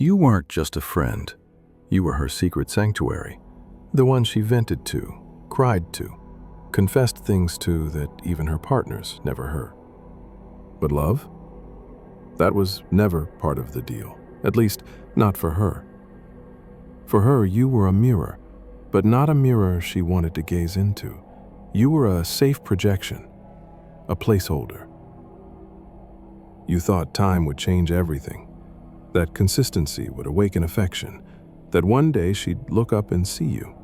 You weren't just a friend. You were her secret sanctuary, the one she vented to, cried to, confessed things to that even her partners never heard. But love? That was never part of the deal, at least not for her. For her, you were a mirror, but not a mirror she wanted to gaze into. You were a safe projection, a placeholder. You thought time would change everything, that consistency would awaken affection, that one day she'd look up and see you.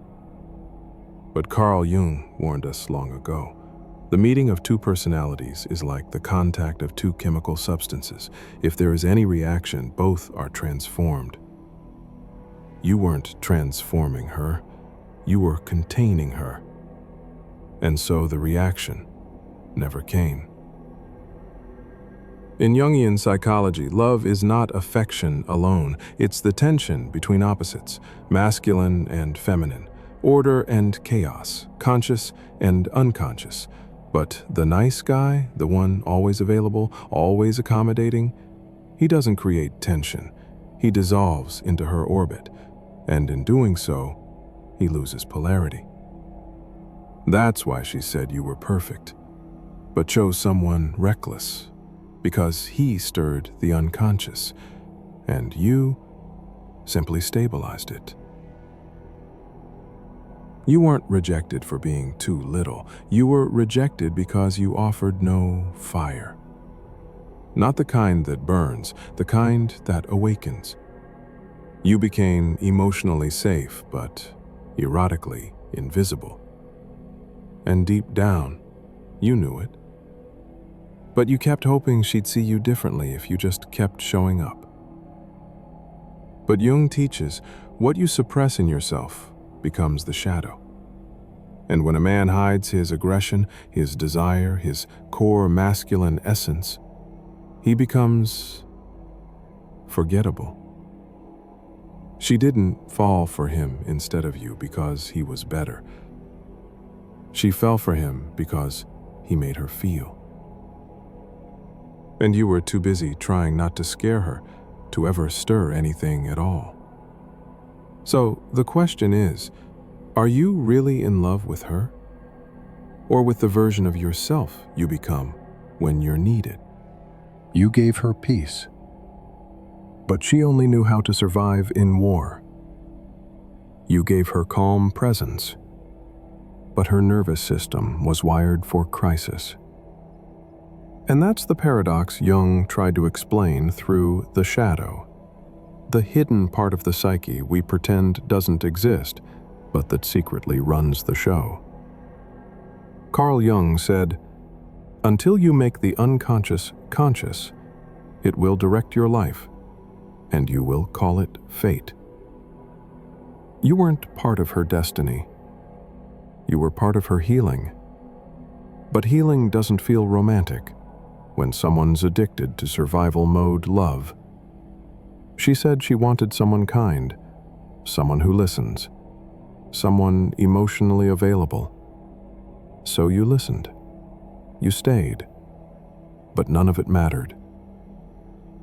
But Carl Jung warned us long ago. The meeting of two personalities is like the contact of two chemical substances. If there is any reaction, both are transformed. You weren't transforming her, you were containing her. And so the reaction never came. In Jungian psychology, love is not affection alone. It's the tension between opposites, masculine and feminine, order and chaos, conscious and unconscious. But the nice guy, the one always available, always accommodating, he doesn't create tension. He dissolves into her orbit, and in doing so, he loses polarity. That's why she said you were perfect, but chose someone reckless, because he stirred the unconscious, and you simply stabilized it. You weren't rejected for being too little. You were rejected because you offered no fire. Not the kind that burns, the kind that awakens. You became emotionally safe, but erotically invisible. And deep down, you knew it. But you kept hoping she'd see you differently if you just kept showing up. But Jung teaches, what you suppress in yourself becomes the shadow. And when a man hides his aggression, his desire, his core masculine essence, he becomes forgettable. She didn't fall for him instead of you because he was better. She fell for him because he made her feel. And you were too busy trying not to scare her to ever stir anything at all. So the question is, are you really in love with her? Or with the version of yourself you become when you're needed? You gave her peace, but she only knew how to survive in war. You gave her calm presence, but her nervous system was wired for crisis. And that's the paradox Jung tried to explain through the shadow, the hidden part of the psyche we pretend doesn't exist, but that secretly runs the show. Carl Jung said, "Until you make the unconscious conscious, it will direct your life, and you will call it fate." You weren't part of her destiny. You were part of her healing. But healing doesn't feel romantic when someone's addicted to survival mode love. She said she wanted someone kind, someone who listens, someone emotionally available. So you listened. You stayed. But none of it mattered.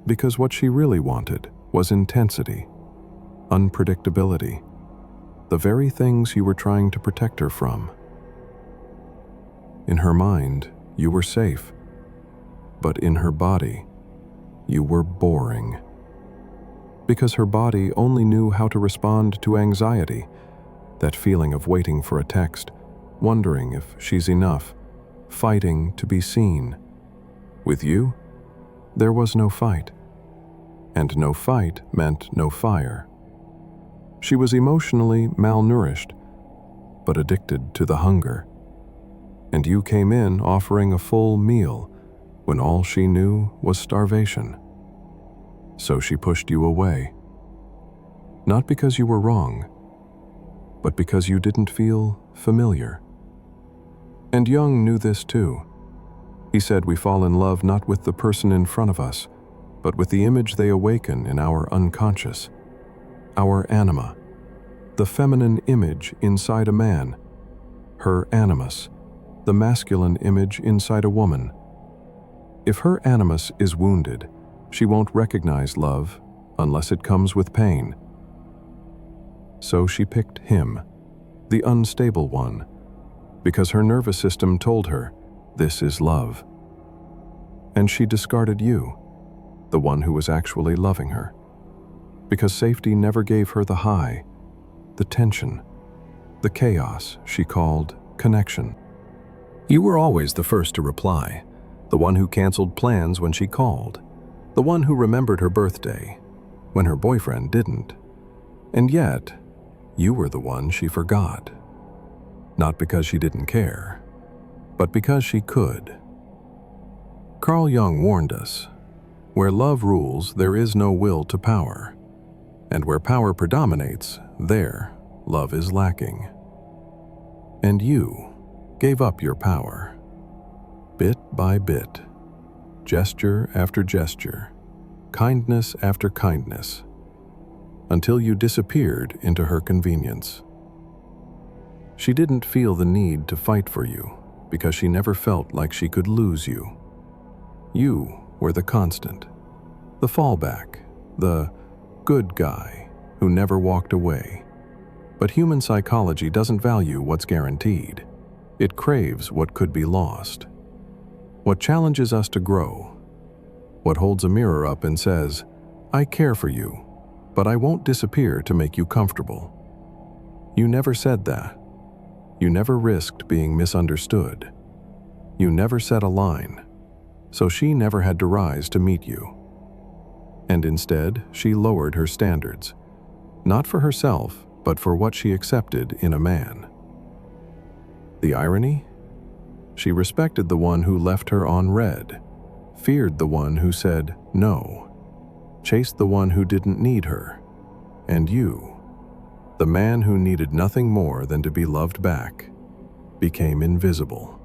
Because what she really wanted was intensity, unpredictability, the very things you were trying to protect her from. In her mind, you were safe. But in her body, you were boring. Because her body only knew how to respond to anxiety, that feeling of waiting for a text, wondering if she's enough, fighting to be seen. With you, there was no fight. And no fight meant no fire. She was emotionally malnourished, but addicted to the hunger. And you came in offering a full meal when all she knew was starvation. So she pushed you away. Not because you were wrong, but because you didn't feel familiar. And Jung knew this too. He said we fall in love not with the person in front of us, but with the image they awaken in our unconscious, our anima, the feminine image inside a man, her animus, the masculine image inside a woman. If her animus is wounded, she won't recognize love unless it comes with pain. So she picked him, the unstable one, because her nervous system told her, this is love. And she discarded you, the one who was actually loving her, because safety never gave her the high, the tension, the chaos she called connection. You were always the first to reply, the one who canceled plans when she called, the one who remembered her birthday when her boyfriend didn't. And yet, you were the one she forgot. Not because she didn't care, but because she could. Carl Jung warned us, where love rules, there is no will to power, and where power predominates, there love is lacking. And you gave up your power, bit by bit, gesture after gesture, kindness after kindness, until you disappeared into her convenience. She didn't feel the need to fight for you because she never felt like she could lose you. You were the constant, the fallback, the good guy who never walked away. But human psychology doesn't value what's guaranteed. It craves what could be lost. What challenges us to grow. What holds a mirror up and says, I care for you, but I won't disappear to make you comfortable. You never said that. You never risked being misunderstood. You never set a line, so she never had to rise to meet you. And instead, she lowered her standards, not for herself, but for what she accepted in a man. The irony? She respected the one who left her on red, feared the one who said no, chased the one who didn't need her, and you, the man who needed nothing more than to be loved back, became invisible.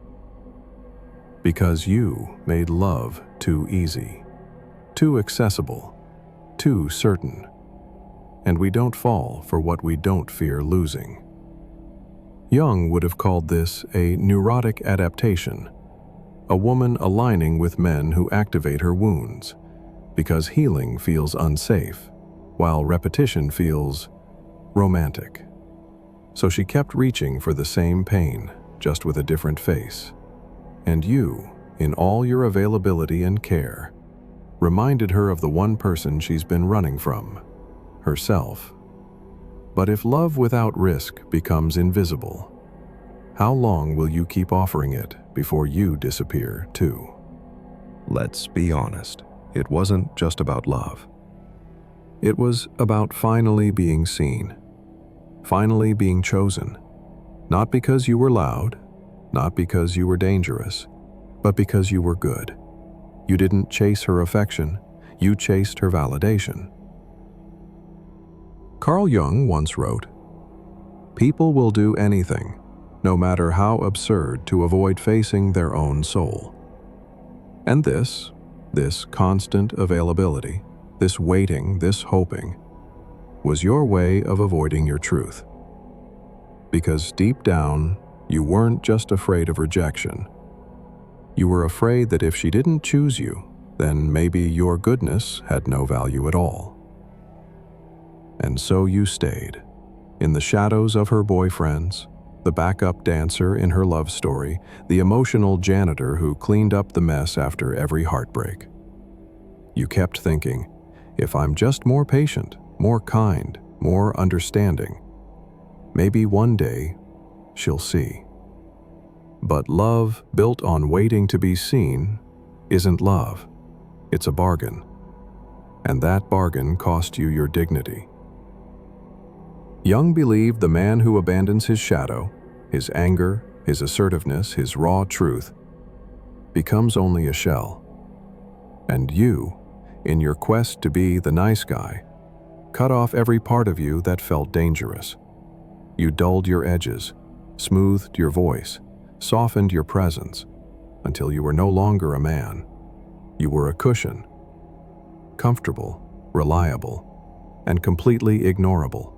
Because you made love too easy, too accessible, too certain. And we don't fall for what we don't fear losing. Jung would have called this a neurotic adaptation, a woman aligning with men who activate her wounds, because healing feels unsafe, while repetition feels romantic. So she kept reaching for the same pain, just with a different face. And you, in all your availability and care, reminded her of the one person she's been running from, herself. But if love without risk becomes invisible, how long will you keep offering it before you disappear too? Let's be honest, it wasn't just about love. It was about finally being seen, finally being chosen, not because you were loud, not because you were dangerous, but because you were good. You didn't chase her affection, you chased her validation. Carl Jung once wrote, "People will do anything, no matter how absurd, to avoid facing their own soul." And this constant availability, this waiting, this hoping, was your way of avoiding your truth. Because deep down, you weren't just afraid of rejection. You were afraid that if she didn't choose you, then maybe your goodness had no value at all. And so you stayed, in the shadows of her boyfriends, the backup dancer in her love story, the emotional janitor who cleaned up the mess after every heartbreak. You kept thinking, if I'm just more patient, more kind, more understanding, maybe one day she'll see. But love built on waiting to be seen isn't love. It's a bargain. And that bargain cost you your dignity. Jung believed the man who abandons his shadow, his anger, his assertiveness, his raw truth, becomes only a shell. And you, in your quest to be the nice guy, cut off every part of you that felt dangerous. You dulled your edges, smoothed your voice, softened your presence, until you were no longer a man. You were a cushion, comfortable, reliable, and completely ignorable.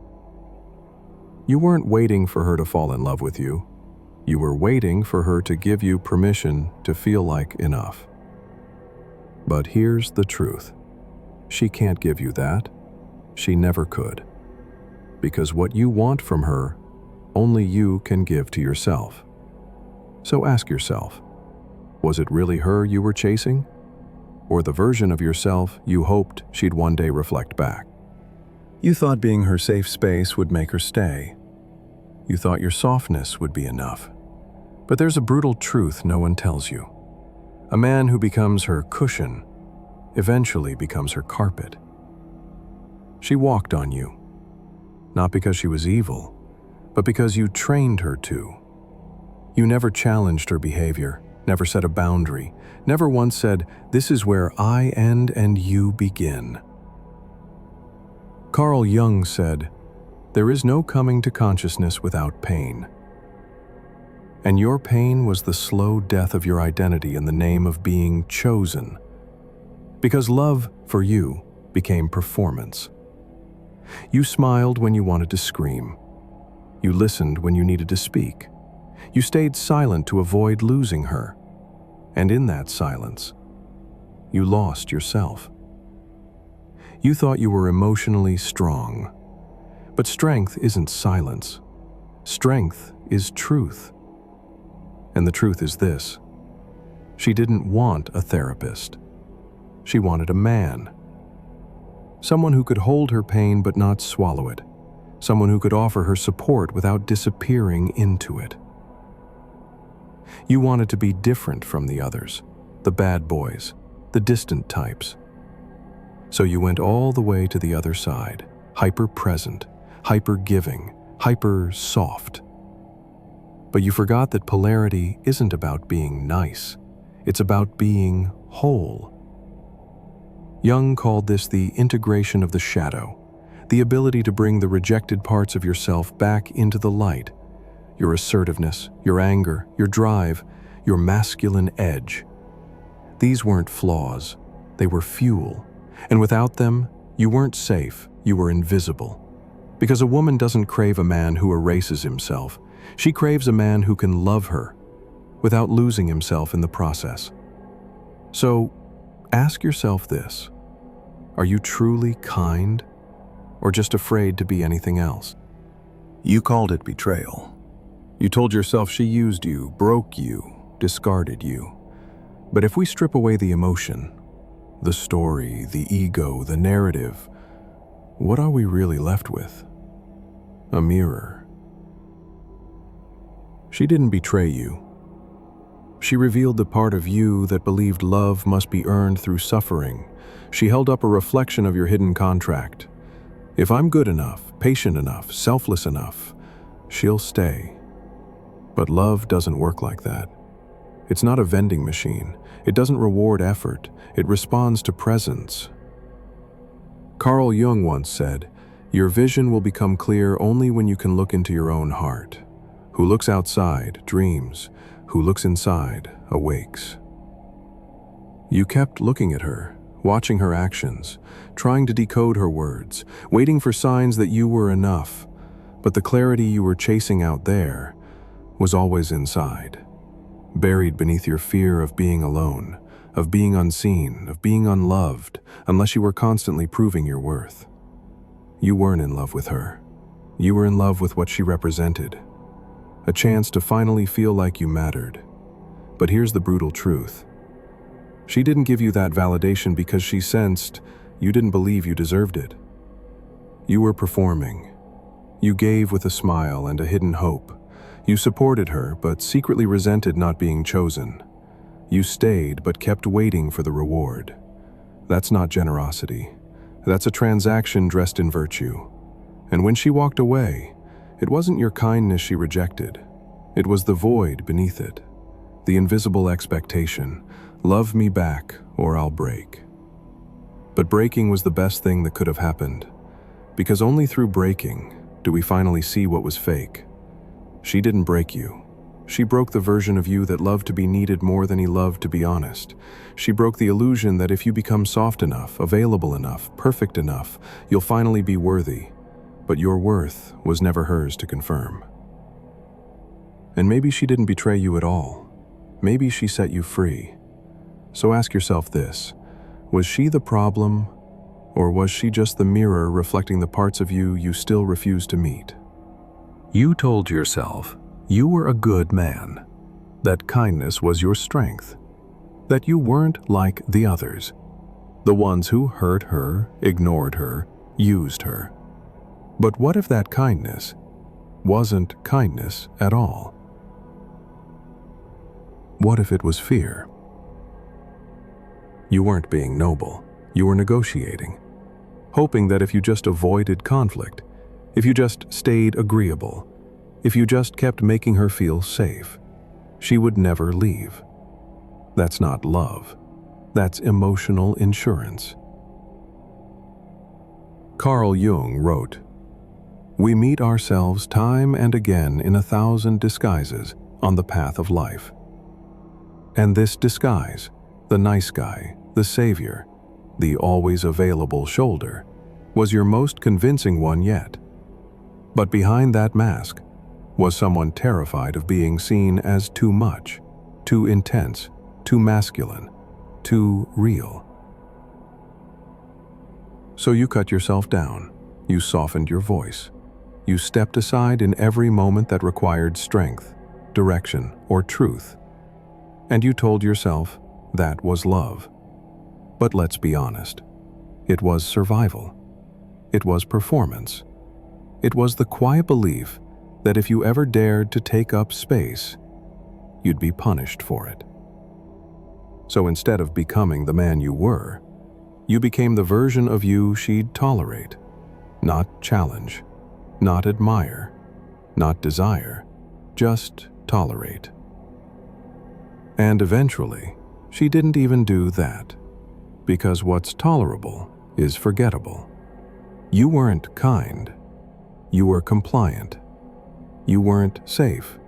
You weren't waiting for her to fall in love with you. You were waiting for her to give you permission to feel like enough. But here's the truth. She can't give you that. she never could. Because what you want from her, only you can give to yourself. So ask yourself, was it really her you were chasing? Or the version of yourself you hoped she'd one day reflect back? You thought being her safe space would make her stay. You thought your softness would be enough. But there's a brutal truth no one tells you. A man who becomes her cushion eventually becomes her carpet. She walked on you, not because she was evil, but because you trained her to. You never challenged her behavior, never set a boundary, never once said, "This is where I end and you begin." Carl Jung said, "There is no coming to consciousness without pain." And your pain was the slow death of your identity in the name of being chosen. Because love, for you, became performance. You smiled when you wanted to scream. You listened when you needed to speak. You stayed silent to avoid losing her. And in that silence, you lost yourself. You thought you were emotionally strong. But strength isn't silence. Strength is truth. And the truth is this: she didn't want a therapist. She wanted a man. Someone who could hold her pain but not swallow it. Someone who could offer her support without disappearing into it. You wanted to be different from the others, the bad boys, the distant types. So you went all the way to the other side, hyper-present, hyper-giving, hyper-soft. But you forgot that polarity isn't about being nice. It's about being whole. Jung called this the integration of the shadow, the ability to bring the rejected parts of yourself back into the light. Your assertiveness, your anger, your drive, your masculine edge. These weren't flaws, they were fuel. And without them, you weren't safe, you were invisible. Because a woman doesn't crave a man who erases himself. She craves a man who can love her, without losing himself in the process. So, ask yourself this: are you truly kind, or just afraid to be anything else? You called it betrayal. You told yourself she used you, broke you, discarded you. But if we strip away the emotion, the story, the ego, the narrative, what are we really left with? A mirror. She didn't betray you. She revealed the part of you that believed love must be earned through suffering. She held up a reflection of your hidden contract. If I'm good enough, patient enough, selfless enough, she'll stay. But love doesn't work like that. It's not a vending machine. It doesn't reward effort. It responds to presence. Carl Jung once said, "Your vision will become clear only when you can look into your own heart. Who looks outside dreams. Who looks inside awakes." You kept looking at her, watching her actions, trying to decode her words, waiting for signs that you were enough. But the clarity you were chasing out there was always inside, buried beneath your fear of being alone, of being unseen, of being unloved, unless you were constantly proving your worth. You weren't in love with her. You were in love with what she represented. A chance to finally feel like you mattered. But here's the brutal truth. She didn't give you that validation because she sensed you didn't believe you deserved it. You were performing. You gave with a smile and a hidden hope. You supported her, but secretly resented not being chosen. You stayed, but kept waiting for the reward. That's not generosity. That's a transaction dressed in virtue. And when she walked away, it wasn't your kindness she rejected. It was the void beneath it. The invisible expectation. Love me back, or I'll break. But breaking was the best thing that could have happened. Because only through breaking do we finally see what was fake. She didn't break you. She broke the version of you that loved to be needed more than he loved to be honest. She broke the illusion that if you become soft enough, available enough, perfect enough, you'll finally be worthy. But your worth was never hers to confirm. And maybe she didn't betray you at all. Maybe she set you free. So ask yourself this: was she the problem, Or was she just the mirror reflecting the parts of you you still refuse to meet? You told yourself you were a good man, that kindness was your strength, that you weren't like the others, the ones who hurt her, ignored her, used her. But what if that kindness wasn't kindness at all? What if it was fear? You weren't being noble, you were negotiating, hoping that if you just avoided conflict, if you just stayed agreeable, if you just kept making her feel safe, she would never leave. That's not love. That's emotional insurance. Carl Jung wrote, "We meet ourselves time and again in 1,000 disguises on the path of life. And this disguise, the nice guy, the savior, the always available shoulder, was your most convincing one yet. But behind that mask was someone terrified of being seen as too much, too intense, too masculine, too real. So you cut yourself down, you softened your voice, you stepped aside in every moment that required strength, direction, or truth, and you told yourself that was love. But let's be honest, it was survival. It was performance. It was the quiet belief that if you ever dared to take up space, you'd be punished for it. So instead of becoming the man you were, you became the version of you she'd tolerate, not challenge, not admire, not desire, just tolerate. And eventually, she didn't even do that, because what's tolerable is forgettable. You weren't kind. You were compliant. You weren't safe.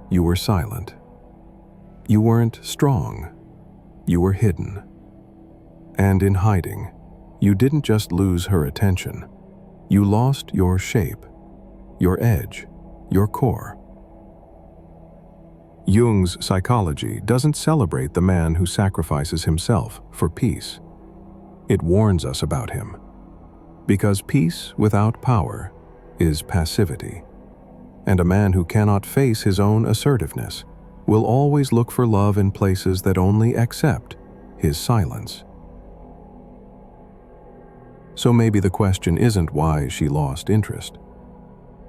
You were silent. You weren't strong. You were hidden. And in hiding, you didn't just lose her attention. You lost your shape, your edge, your core. Jung's psychology doesn't celebrate the man who sacrifices himself for peace. It warns us about him. Because peace without power is passivity. And a man who cannot face his own assertiveness will always look for love in places that only accept his silence. So maybe the question isn't why she lost interest.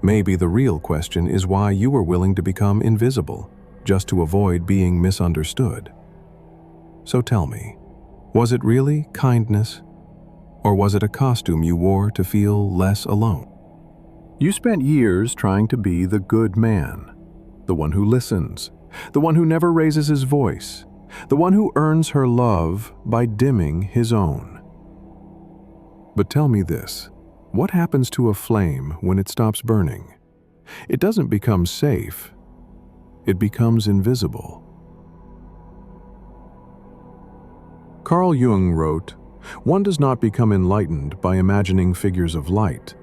Maybe the real question is why you were willing to become invisible just to avoid being misunderstood. So tell me, was it really kindness? Or was it a costume you wore to feel less alone? You spent years trying to be the good man, the one who listens, the one who never raises his voice, the one who earns her love by dimming his own. But tell me this, what happens to a flame when it stops burning? It doesn't become safe, it becomes invisible. Carl Jung wrote, "One does not become enlightened by imagining figures of light,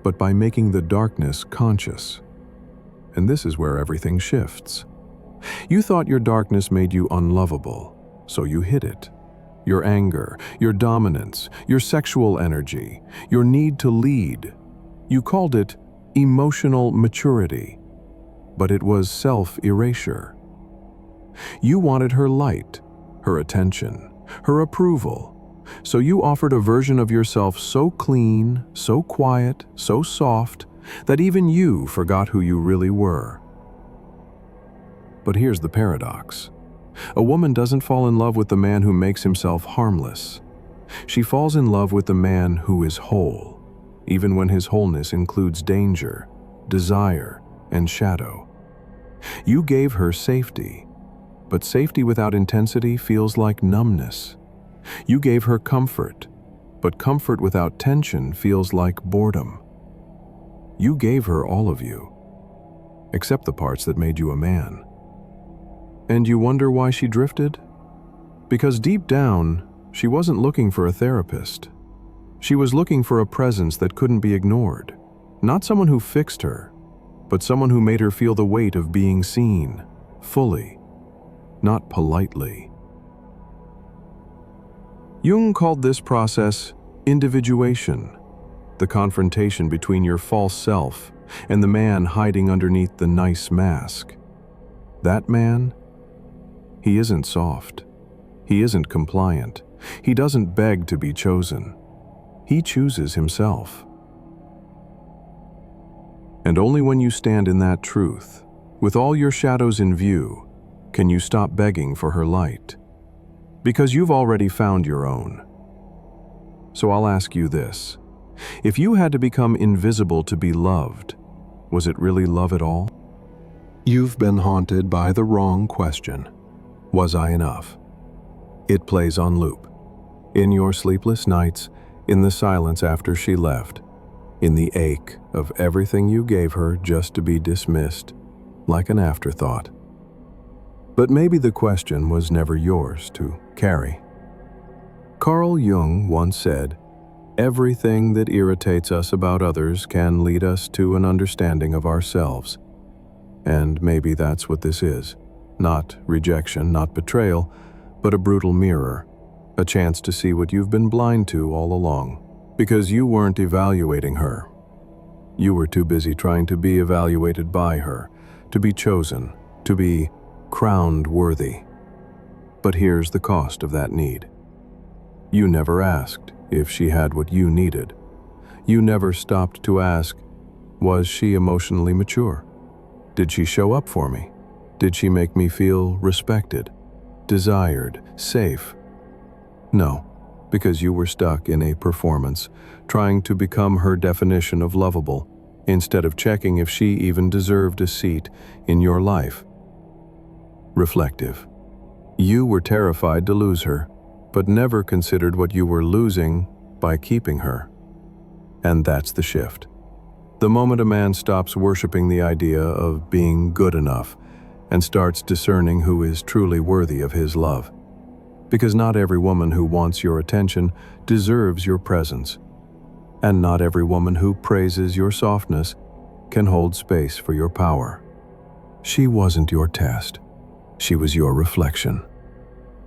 but by making the darkness conscious." And this is where everything shifts. You thought your darkness made you unlovable, so you hid it. Your anger, your dominance, your sexual energy, your need to lead. You called it emotional maturity, but it was self-erasure. You wanted her light, her attention, her approval, so you offered a version of yourself so clean, so quiet, so soft, that even you forgot who you really were. But here's the paradox. A woman doesn't fall in love with the man who makes himself harmless. She falls in love with the man who is whole, even when his wholeness includes danger, desire, and shadow. You gave her safety, but safety without intensity feels like numbness. You gave her comfort, but comfort without tension feels like boredom. You gave her all of you, except the parts that made you a man. And you wonder why she drifted? Because deep down, she wasn't looking for a therapist. She was looking for a presence that couldn't be ignored. Not someone who fixed her, but someone who made her feel the weight of being seen, fully, not politely. Jung called this process Individuation, the confrontation between your false self and the man hiding underneath the nice mask. That man, he isn't soft. He isn't compliant. He doesn't beg to be chosen. He chooses himself. And only when you stand in that truth, with all your shadows in view, can you stop begging for her light. Because you've already found your own. So I'll ask you this. If you had to become invisible to be loved, was it really love at all? You've been haunted by the wrong question. Was I enough? It plays on loop. In your sleepless nights, in the silence after she left, in the ache of everything you gave her just to be dismissed, like an afterthought. But maybe the question was never yours to carry. Carl Jung once said, "Everything that irritates us about others can lead us to an understanding of ourselves." And maybe that's what this is. Not rejection, not betrayal, but a brutal mirror, a chance to see what you've been blind to all along. Because you weren't evaluating her. You were too busy trying to be evaluated by her, to be chosen, to be crowned worthy. But here's the cost of that need. You never asked if she had what you needed. You never stopped to ask, was she emotionally mature? Did she show up for me? Did she make me feel respected, desired, safe? No, because you were stuck in a performance, trying to become her definition of lovable, instead of checking if she even deserved a seat in your life. Reflective. You were terrified to lose her, but never considered what you were losing by keeping her. And that's the shift. The moment a man stops worshiping the idea of being good enough and starts discerning who is truly worthy of his love. Because not every woman who wants your attention deserves your presence. And not every woman who praises your softness can hold space for your power. She wasn't your test. She was your reflection.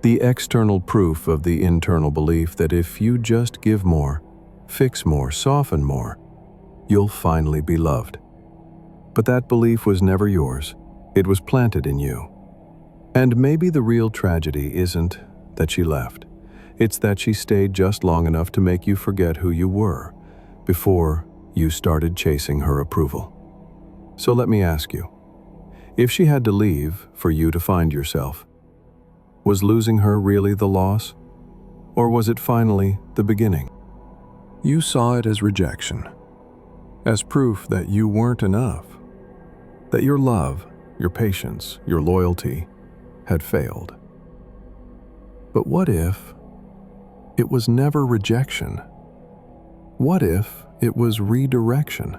The external proof of the internal belief that if you just give more, fix more, soften more, you'll finally be loved. But that belief was never yours. It was planted in you. And maybe the real tragedy isn't that she left. It's that she stayed just long enough to make you forget who you were before you started chasing her approval. So let me ask you, if she had to leave for you to find yourself, was losing her really the loss? Or was it finally the beginning? You saw it as rejection, as proof that you weren't enough, that your love, your patience, your loyalty had failed. But what if it was never rejection? What if it was redirection?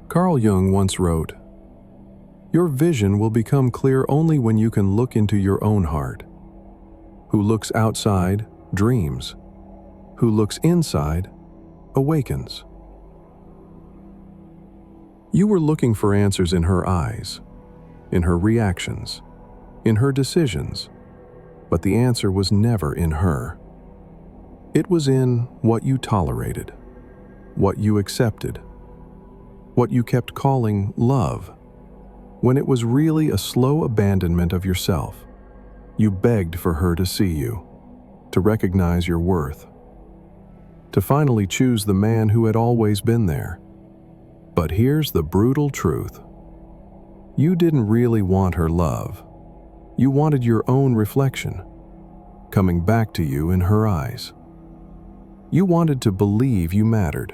Carl Jung once wrote, "Your vision will become clear only when you can look into your own heart. Who looks outside dreams. Who looks inside awakens." You were looking for answers in her eyes, in her reactions, in her decisions, but the answer was never in her. It was in what you tolerated, what you accepted, what you kept calling love, when it was really a slow abandonment of yourself. You begged for her to see you, to recognize your worth, to finally choose the man who had always been there. But here's the brutal truth. You didn't really want her love. You wanted your own reflection, coming back to you in her eyes. You wanted to believe you mattered,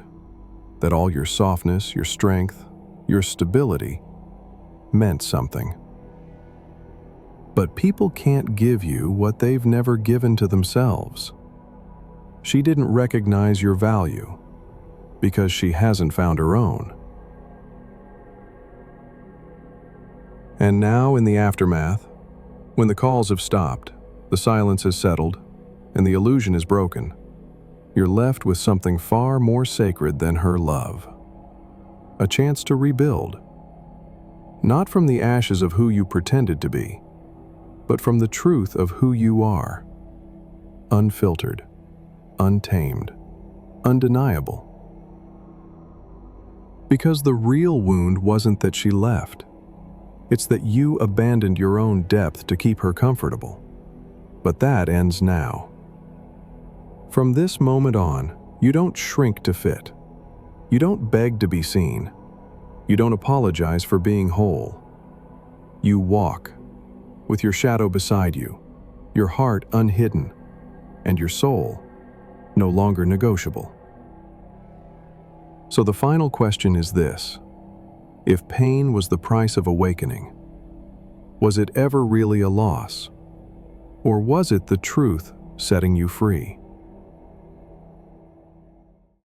that all your softness, your strength, your stability meant something. But people can't give you what they've never given to themselves. She didn't recognize your value because she hasn't found her own. And now, in the aftermath, when the calls have stopped, the silence has settled, and the illusion is broken, you're left with something far more sacred than her love. A chance to rebuild. Not from the ashes of who you pretended to be, but from the truth of who you are. unfiltered, untamed, undeniable. Because the real wound wasn't that she left. It's that you abandoned your own depth to keep her comfortable. But that ends now. From this moment on, you don't shrink to fit. You don't beg to be seen. You don't apologize for being whole. You walk, with your shadow beside you, your heart unhidden, and your soul no longer negotiable. So the final question is this: if pain was the price of awakening, was it ever really a loss? Or was it the truth setting you free?